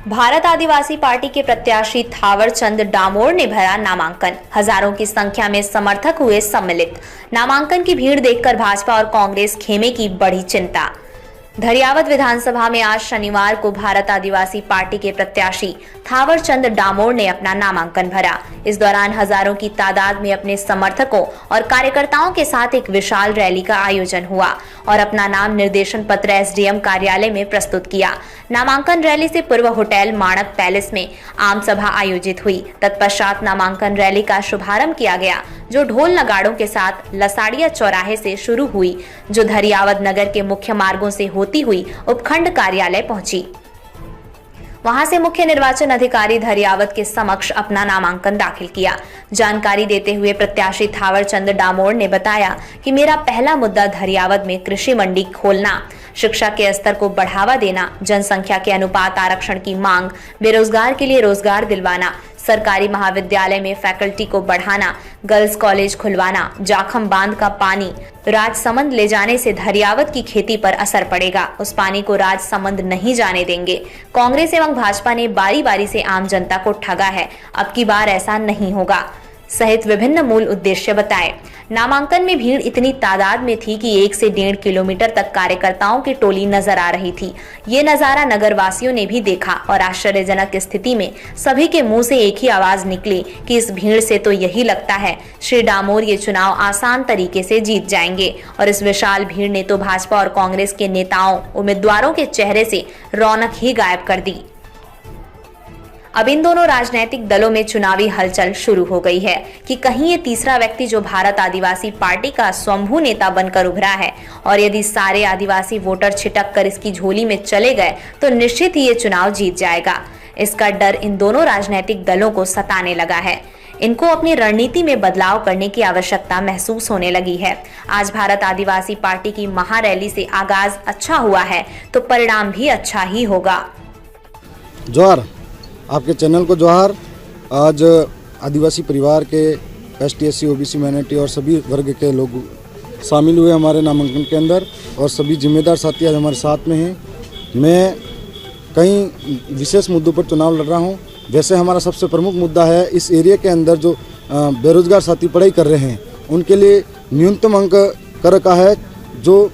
भारत आदिवासी party के प्रत्याशी थावर चंद डामोर ने भरा नामांकन। हजारों की संख्या में समर्थक हुए सम्मिलित। नामांकन की भीड़ देखकर भाजपा और कांग्रेस खेमे की बढ़ी चिंता। धरियावद विधानसभा में आज शनिवार को भारत आदिवासी पार्टी के प्रत्याशी थावर चंद डामोर ने अपना नामांकन भरा। इस दौरान हजारों की तादाद में अपने समर्थकों और कार्यकर्ताओं के साथ एक विशाल रैली का आयोजन हुआ और अपना नाम निर्देशन पत्र एसडीएम कार्यालय में प्रस्तुत किया। नामांकन रैली से पूर्व होटल माणक पैलेस में आम सभा आयोजित हुई। तत्पश्चात नामांकन रैली का शुभारंभ किया गया, जो ढोल नगाड़ों के साथ लसाड़िया चौराहे से शुरू हुई, जो धरियावद नगर के मुख्य मार्गों से होती हुई उपखंड कार्यालय पहुंची। वहां से मुख्य निर्वाचन अधिकारी धरियावद के समक्ष अपना नामांकन दाखिल किया। जानकारी देते हुए प्रत्याशी थावर चंद डामोर ने बताया कि मेरा पहला मुद्दा धरियावद में कृषि मंडी खोलना, शिक्षा के स्तर को बढ़ावा देना, जनसंख्या के अनुपात आरक्षण की मांग, बेरोजगार के लिए रोजगार दिलवाना, सरकारी महाविद्यालय में फैकल्टी को बढ़ाना, गर्ल्स कॉलेज खुलवाना, जाखम बांध का पानी राजसमंद ले जाने से धरियावद की खेती पर असर पड़ेगा, उस पानी को राजसमंद नहीं जाने देंगे। कांग्रेस एवं भाजपा ने बारी बारी से आम जनता को ठगा है, अब की बार ऐसा नहीं होगा, सहित विभिन्न मूल उद्देश्य बताए। नामांकन में भीड़ इतनी तादाद में थी कि 1 से 1.5 किलोमीटर तक कार्यकर्ताओं की टोली नजर आ रही थी। ये नजारा नगरवासियों ने भी देखा और आश्चर्यजनक स्थिति में सभी के मुंह से एक ही आवाज निकली कि इस भीड़ से तो यही लगता है श्री डामोर ये चुनाव आसान तरीके से जीत जाएंगे। और इस विशाल भीड़ ने तो भाजपा और कांग्रेस के नेताओं, उम्मीदवारों के चेहरे से रौनक ही गायब कर दी। अब इन दोनों राजनीतिक दलों में चुनावी हलचल शुरू हो गई है कि कहीं ये तीसरा व्यक्ति जो भारत आदिवासी पार्टी का स्वयंभू नेता बनकर उभरा है, और यदि सारे आदिवासी वोटर छिटक कर इसकी झोली में चले गए तो निश्चित ही ये चुनाव जीत जाएगा। इसका डर इन दोनों राजनीतिक दलों को सताने लगा है। इनको अपनी रणनीति में बदलाव करने की आवश्यकता महसूस होने लगी है। आज भारत आदिवासी पार्टी की महारैली से आगाज अच्छा हुआ है तो परिणाम भी अच्छा ही होगा। जोहार, आपके चैनल को जोहार। आज आदिवासी परिवार के ST SC OBC माइनॉरिटी और सभी वर्ग के लोग शामिल हुए हमारे नामांकन के अंदर, और सभी जिम्मेदार साथी आज हमारे साथ में हैं। मैं कई विशेष मुद्दों पर चुनाव लड़ रहा हूं। वैसे हमारा सबसे प्रमुख मुद्दा है इस एरिया के अंदर जो बेरोजगार साथी पढ़ाई कर रहे हैं उनके लिए न्यूनतम अंक कर रखा है, जो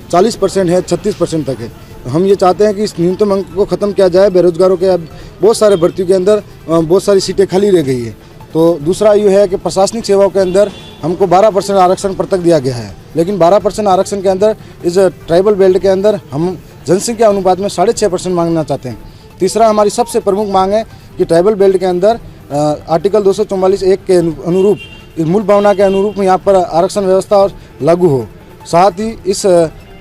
40% है, 36% तक है। हम ये चाहते हैं कि इस न्यूनतम अंक को ख़त्म किया जाए। बेरोजगारों के अब बहुत सारे भर्तियों के अंदर बहुत सारी सीटें खाली रह गई है। तो दूसरा ये है कि प्रशासनिक सेवाओं के अंदर हमको 12% आरक्षण पृथक दिया गया है, लेकिन 12% आरक्षण के अंदर इस ट्राइबल बेल्ट के अंदर हम जनसंख्या अनुपात में 6.5% मांगना चाहते हैं। तीसरा हमारी सबसे प्रमुख मांग है कि ट्राइबल बेल्ट के अंदर आर्टिकल 244(1) के अनुरूप, इस मूल भावना के अनुरूप यहाँ पर आरक्षण व्यवस्था और लागू हो। साथ ही इस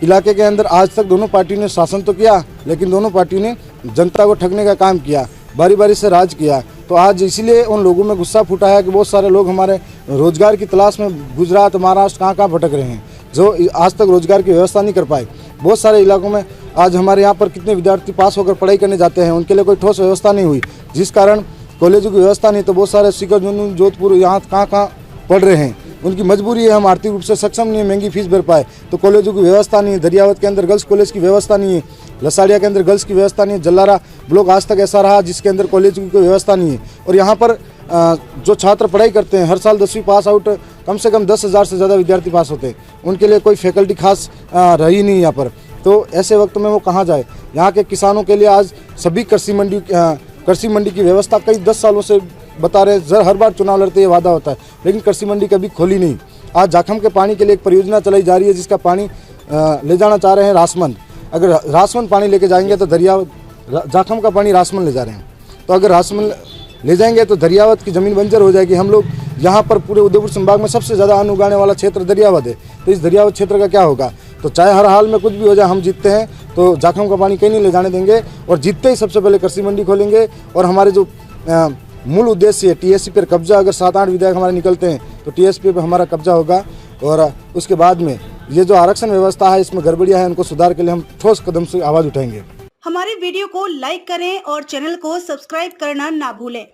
इलाके के अंदर आज तक दोनों पार्टियों ने शासन तो किया, लेकिन दोनों पार्टियों ने जनता को ठगने का काम किया, बारी बारी से राज किया। तो आज इसीलिए उन लोगों में गुस्सा फूटा है कि बहुत सारे लोग हमारे रोजगार की तलाश में गुजरात, महाराष्ट्र कहाँ भटक रहे हैं, जो आज तक रोजगार की व्यवस्था नहीं कर पाए। बहुत सारे इलाकों में आज हमारे यहाँ पर कितने विद्यार्थी पास होकर पढ़ाई करने जाते हैं, उनके लिए कोई ठोस व्यवस्था नहीं हुई, जिस कारण कॉलेजों की व्यवस्था नहीं। तो बहुत सारे सीकर, जुनून, जोधपुर यहाँ कहाँ पढ़ रहे हैं, उनकी मजबूरी है, हम आर्थिक रूप से सक्षम नहीं है, महंगी फीस भर पाए, तो कॉलेजों की व्यवस्था नहीं है। दरियावद के अंदर गर्ल्स कॉलेज की व्यवस्था नहीं है, लसाड़िया के अंदर गर्ल्स की व्यवस्था नहीं है, जल्लारा ब्लॉक आज तक ऐसा रहा जिसके अंदर कॉलेज की कोई व्यवस्था नहीं है। और यहाँ पर जो छात्र पढ़ाई करते हैं, हर साल 10वीं पास आउट कम से कम 10,000 से ज़्यादा विद्यार्थी पास होते हैं, उनके लिए कोई फैकल्टी खास रही नहीं यहाँ पर। तो ऐसे वक्त में वो कहाँ जाए। यहाँ के किसानों के लिए आज सभी कृषि मंडी की व्यवस्था कई 10 सालों से बता रहे, हर बार चुनाव लड़ते ये वादा होता है, लेकिन कृषि मंडी कभी खोली नहीं। आज जाखम के पानी के लिए एक परियोजना चलाई जा रही है, जिसका पानी ले जाना चाह रहे हैं राजसमंद। अगर राजसमंद पानी लेके जाएंगे तो जाखम का पानी राजसमंद ले जा रहे हैं, तो अगर राजसमंद ले जाएंगे तो दरियावद की ज़मीन बंजर हो जाएगी। हम लोग यहाँ पर पूरे उदयपुर संभाग में सबसे ज़्यादा अन्न उगाने वाला क्षेत्र दरियावद है, तो इस दरियावद क्षेत्र का क्या होगा। तो चाहे हर हाल में कुछ भी हो जाए, हम जीतते हैं तो जाखम का पानी कहीं नहीं ले जाने देंगे, और जीतते ही सबसे पहले कृषि मंडी खोलेंगे। और हमारे जो मूल उद्देश्य है TSP पर कब्जा, अगर 7-8 विधायक हमारे निकलते हैं तो TSP पर हमारा कब्जा होगा। और उसके बाद में ये जो आरक्षण व्यवस्था है, इसमें गड़बड़ियाँ हैं, उनको सुधार के लिए हम ठोस कदम से आवाज़ उठाएंगे। हमारे वीडियो को लाइक करें और चैनल को सब्सक्राइब करना ना भूलें।